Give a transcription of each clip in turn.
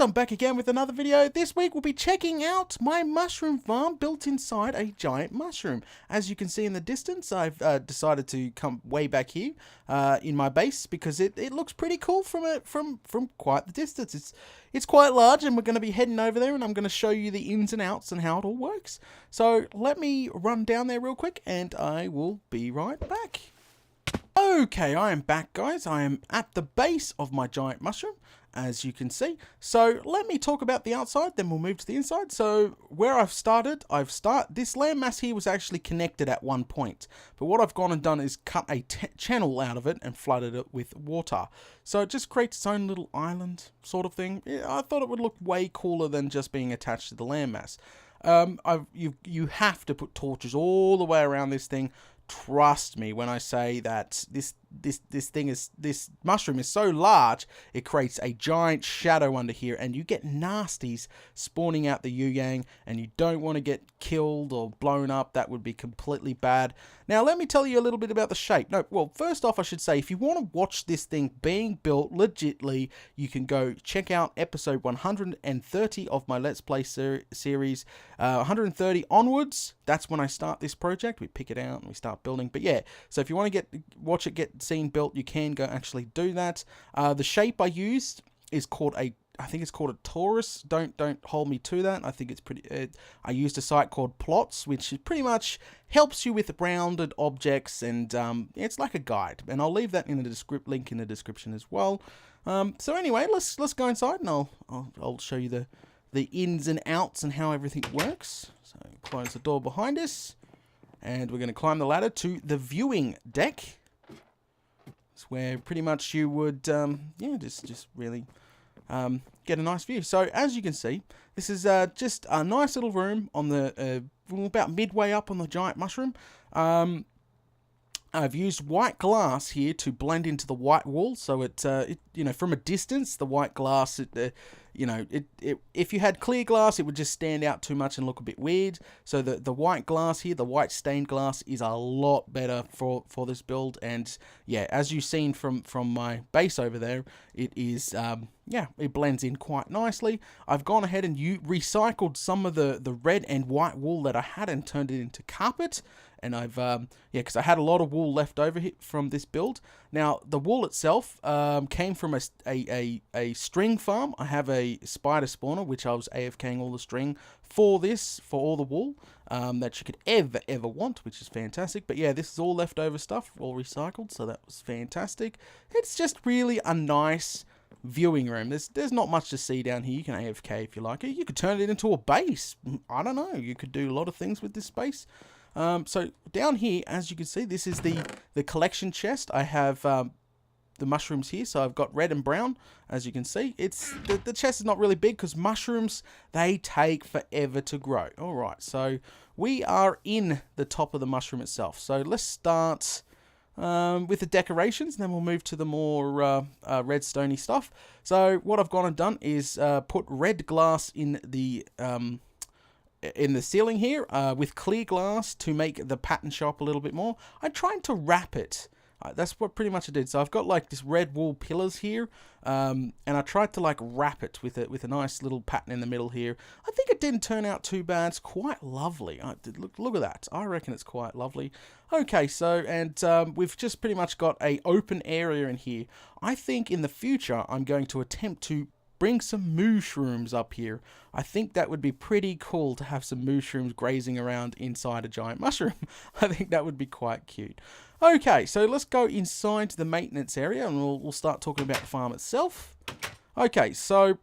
I'm back again with another video. This week we'll be checking out my mushroom farm built inside a giant mushroom. As you can see in the distance, I've decided to come way back here in my base because it looks pretty cool from quite the distance. It's quite large, and we're going to be heading over there, and I'm going to show you the ins and outs and how it all works. So let me run down there real quick, and I will be right back. Okay, I am back, guys. I am at the base of my giant mushroom, as you can see. So let me talk about the outside, then we'll move to the inside. So where I've started, this landmass here was actually connected at one point, but what I've gone and done is cut a channel out of it and flooded it with water. So it just creates its own little island sort of thing. I thought it would look way cooler than just being attached to the landmass. You have to put torches all the way around this thing. Trust me when I say that this mushroom is so large, it creates a giant shadow under here, and you get nasties spawning out the Yu-Yang, and you don't want to get killed or blown up. That would be completely bad. Now, let me tell you a little bit about the shape. No, well, first off, I should say, if you want to watch this thing being built legitly, you can go check out episode 130 of my Let's Play series. 130 onwards, that's when I start this project. We pick it out and we start building. But yeah, so if you want to watch it get seen built, you can go actually do that. The shape I used is called I think it's called a torus. Don't hold me to that. I think it's pretty. I used a site called Plots, which pretty much helps you with rounded objects, and it's like a guide. And I'll leave that in the link in the description as well. So anyway, let's go inside, and I'll show you the ins and outs and how everything works. So close the door behind us, and we're going to climb the ladder to the viewing deck. It's where pretty much you would just really get a nice view. So as you can see, this is just a nice little room on the about midway up on the giant mushroom. I've used white glass here to blend into the white wall, so it from a distance, the white glass, if you had clear glass, it would just stand out too much and look a bit weird. So the white glass here, the white stained glass, is a lot better for this build. And yeah, as you've seen from my base over there, it is it blends in quite nicely. I've gone ahead and recycled some of the red and white wool that I had and turned it into carpet. And I've because I had a lot of wool left over here from this build. Now the wool itself came from a string farm. I have a spider spawner, which I was AFKing all the string for all the wool that you could ever want, which is fantastic. But yeah, this is all leftover stuff, all recycled, so that was fantastic. It's just really a nice viewing room. There's not much to see down here. You can AFK if you like it. You could turn it into a base. I don't know. You could do a lot of things with this space. So down here, as you can see, this is the collection chest. I have the mushrooms here, so I've got red and brown. As you can see, the chest is not really big because mushrooms, they take forever to grow. All right, so we are in the top of the mushroom itself. So let's start with the decorations, and then we'll move to the more redstone-y stuff. So what I've gone and done is put red glass in the ceiling here with clear glass to make the pattern show up a little bit more. I tried to wrap it. That's what pretty much I did. So I've got like this red wool pillars here, and I tried to like wrap it with a nice little pattern in the middle here. I think it didn't turn out too bad. It's quite lovely. Look at that. I reckon it's quite lovely. Okay, so we've just pretty much got a open area in here. I think in the future I'm going to attempt to bring some mushrooms up here. I think that would be pretty cool to have some mushrooms grazing around inside a giant mushroom. I think that would be quite cute. Okay, so let's go inside the maintenance area, and we'll start talking about the farm itself. Okay, so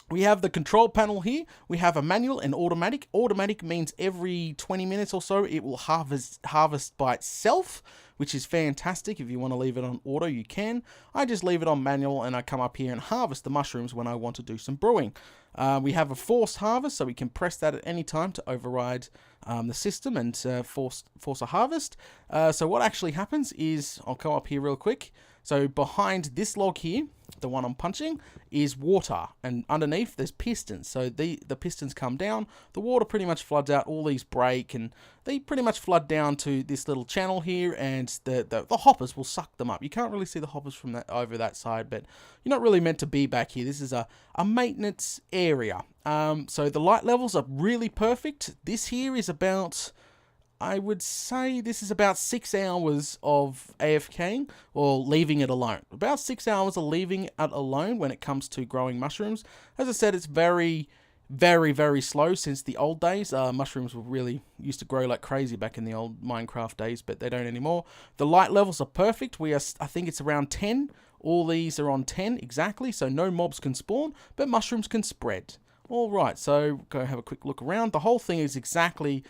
we have the control panel here. We have a manual and automatic. Automatic means every 20 minutes or so it will harvest by itself, which is fantastic. If you want to leave it on auto, you can. I just leave it on manual, and I come up here and harvest the mushrooms when I want to do some brewing. We have a forced harvest, so we can press that at any time to override the system and force a harvest. So what actually happens is, I'll come up here real quick. So behind this log here, the one I'm punching, is water, and underneath there's pistons. So the pistons come down, the water pretty much floods out, all these break, and they pretty much flood down to this little channel here, and the hoppers will suck them up. You can't really see the hoppers from that over that side, but you're not really meant to be back here. This is a maintenance area. So the light levels are really perfect. This here is about, I would say this is about 6 hours of AFKing, or leaving it alone. About 6 hours of leaving it alone when it comes to growing mushrooms. As I said, it's very, very, very slow since the old days. Mushrooms were really used to grow like crazy back in the old Minecraft days, but they don't anymore. The light levels are perfect. I think it's around 10. All these are on 10 exactly, so no mobs can spawn, but mushrooms can spread. Alright, so go have a quick look around. The whole thing is exactly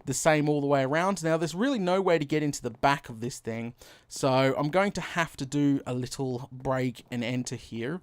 the same all the way around. Now, there's really no way to get into the back of this thing, so I'm going to have to do a little break and enter here.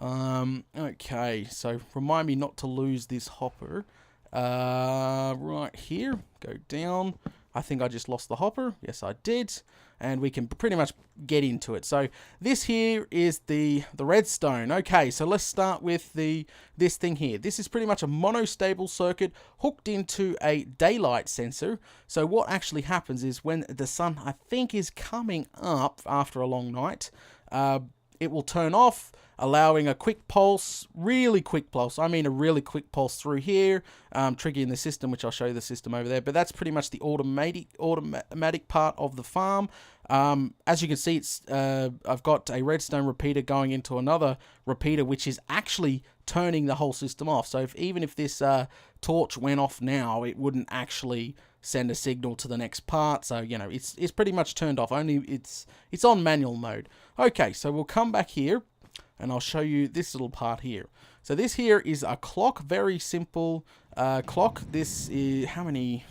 Okay, so remind me not to lose this hopper. Right here, go down. I think I just lost the hopper. Yes, I did. And we can pretty much get into it. So this here is the redstone. Okay, so let's start with this thing here. This is pretty much a monostable circuit hooked into a daylight sensor. So what actually happens is when the sun, I think, is coming up after a long night, it will turn off, allowing a quick pulse, really quick pulse. I mean a really quick pulse through here, triggering the system, which I'll show you the system over there. But that's pretty much the automatic part of the farm. As you can see, it's I've got a redstone repeater going into another repeater, which is actually turning the whole system off. So even if this torch went off now, it wouldn't actually send a signal to the next part. So, you know, it's pretty much turned off. Only it's on manual mode. Okay, so we'll come back here and I'll show you this little part here. So this here is a clock, very simple clock. This is how many?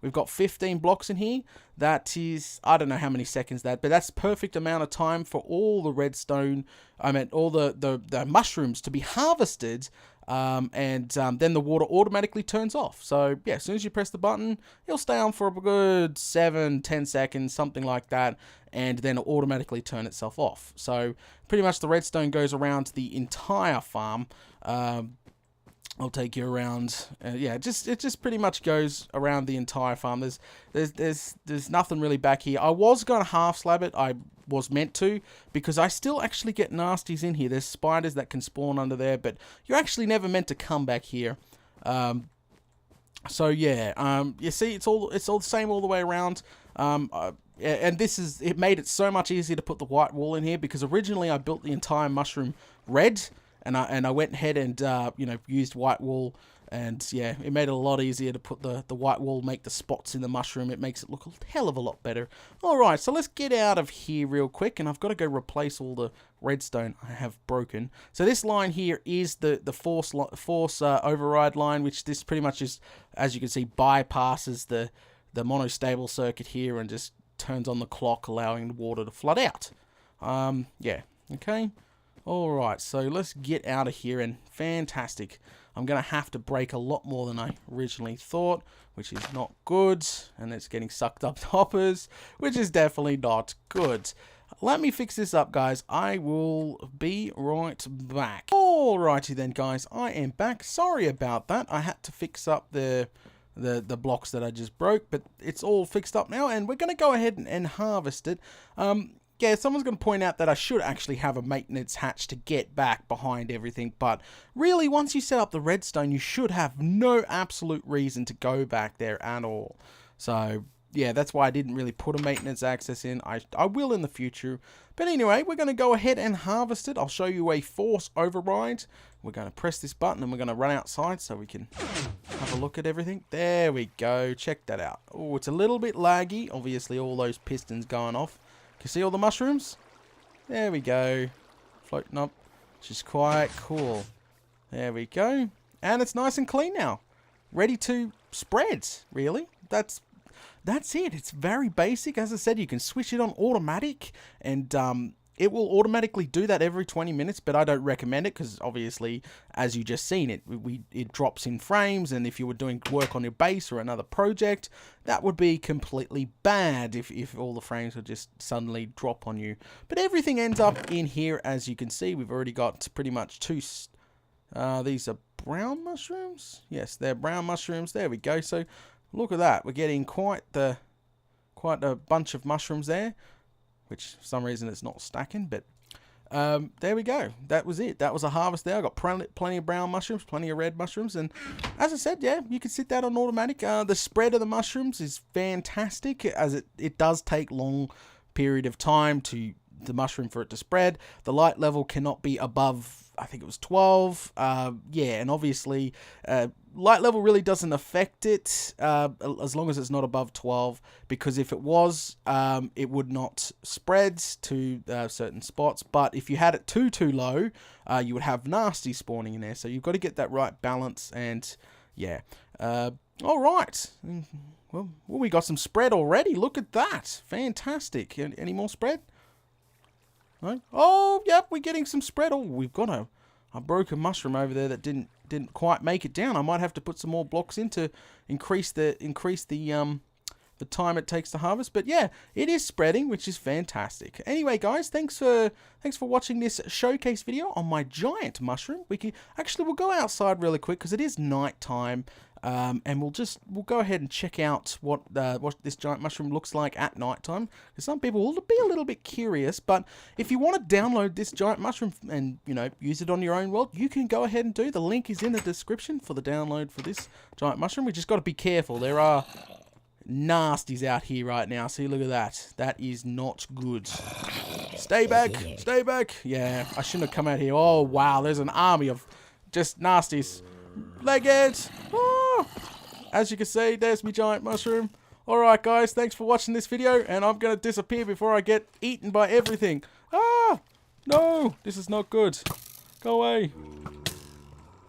We've got 15 blocks in here. That is, I don't know how many seconds but that's perfect amount of time for all the redstone, all the mushrooms to be harvested, and then the water automatically turns off. So yeah, as soon as you press the button, it'll stay on for a good 7-10 seconds, something like that, and then it'll automatically turn itself off. So pretty much the redstone goes around the entire farm. I'll take you around. Yeah, it just pretty much goes around the entire farm. There's nothing really back here. I was going to half slab it. I was meant to, because I still actually get nasties in here. There's spiders that can spawn under there, but you're actually never meant to come back here. So yeah, you see, it's all the same all the way around. And it made it so much easier to put the white wool in here, because originally I built the entire mushroom red. And I went ahead and, used white wool. And, yeah, it made it a lot easier to put the white wool, make the spots in the mushroom. It makes it look a hell of a lot better. Alright, so let's get out of here real quick. And I've got to go replace all the redstone I have broken. So this line here is the force override line, which this pretty much is, as you can see, bypasses the monostable circuit here and just turns on the clock, allowing the water to flood out. Yeah, okay. Alright, so let's get out of here, and fantastic. I'm going to have to break a lot more than I originally thought, which is not good, and it's getting sucked up hoppers, which is definitely not good. Let me fix this up, guys. I will be right back. Alrighty then, guys, I am back. Sorry about that. I had to fix up the blocks that I just broke, but it's all fixed up now, and we're going to go ahead and harvest it. Yeah, someone's going to point out that I should actually have a maintenance hatch to get back behind everything, but really, once you set up the redstone, you should have no absolute reason to go back there at all. So, yeah, that's why I didn't really put a maintenance access in. I will in the future. But anyway, we're going to go ahead and harvest it. I'll show you a force override. We're going to press this button and we're going to run outside so we can have a look at everything. There we go. Check that out. Oh, it's a little bit laggy. Obviously, all those pistons going off. You see all the mushrooms? There we go. Floating up. Which is quite cool. There we go. And it's nice and clean now. Ready to spread, really. That's it. It's very basic. As I said, you can switch it on automatic. And it will automatically do that every 20 minutes, but I don't recommend it because obviously, as you just seen it drops in frames, and if you were doing work on your base or another project, that would be completely bad if all the frames would just suddenly drop on you. But everything ends up in here, as you can see. We've already got pretty much these are brown mushrooms. Yes, they're brown mushrooms. There we go. So look at that. We're getting quite a bunch of mushrooms there, which for some reason it's not stacking, but there we go. That was it. That was a harvest there. I got plenty of brown mushrooms, plenty of red mushrooms, and as I said, yeah, you can sit that on automatic. The spread of the mushrooms is fantastic, as it does take long period of time to the mushroom for it to spread. The light level cannot be above, I think it was 12. Yeah, and obviously light level really doesn't affect it as long as it's not above 12, because if it was, it would not spread to certain spots. But if you had it too low, you would have nasty spawning in there. So you've got to get that right balance, and yeah. All right. Well, we got some spread already. Look at that. Fantastic. Any more spread? No? Oh, yep, we're getting some spread. Oh, we've got a broken mushroom over there that didn't quite make it down. I might have to put some more blocks in to increase the time it takes to harvest. But yeah, it is spreading, which is fantastic. Anyway, guys, thanks for watching this showcase video on my giant mushroom. We'll go outside really quick because it is night time. And we'll go ahead and check out what this giant mushroom looks like at night time. Some people will be a little bit curious, but if you want to download this giant mushroom and use it on your own world, you can go ahead and do. The link is in the description for the download for this giant mushroom. We just got to be careful. There are nasties out here right now. See, look at that. That is not good. Stay back. Stay back. Yeah, I shouldn't have come out here. Oh wow, there's an army of just nasties. Legged! Oh! As you can see, there's my giant mushroom. Alright guys, thanks for watching this video, and I'm going to disappear before I get eaten by everything. Ah! No! This is not good. Go away.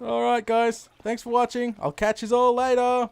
Alright guys, thanks for watching. I'll catch you all later.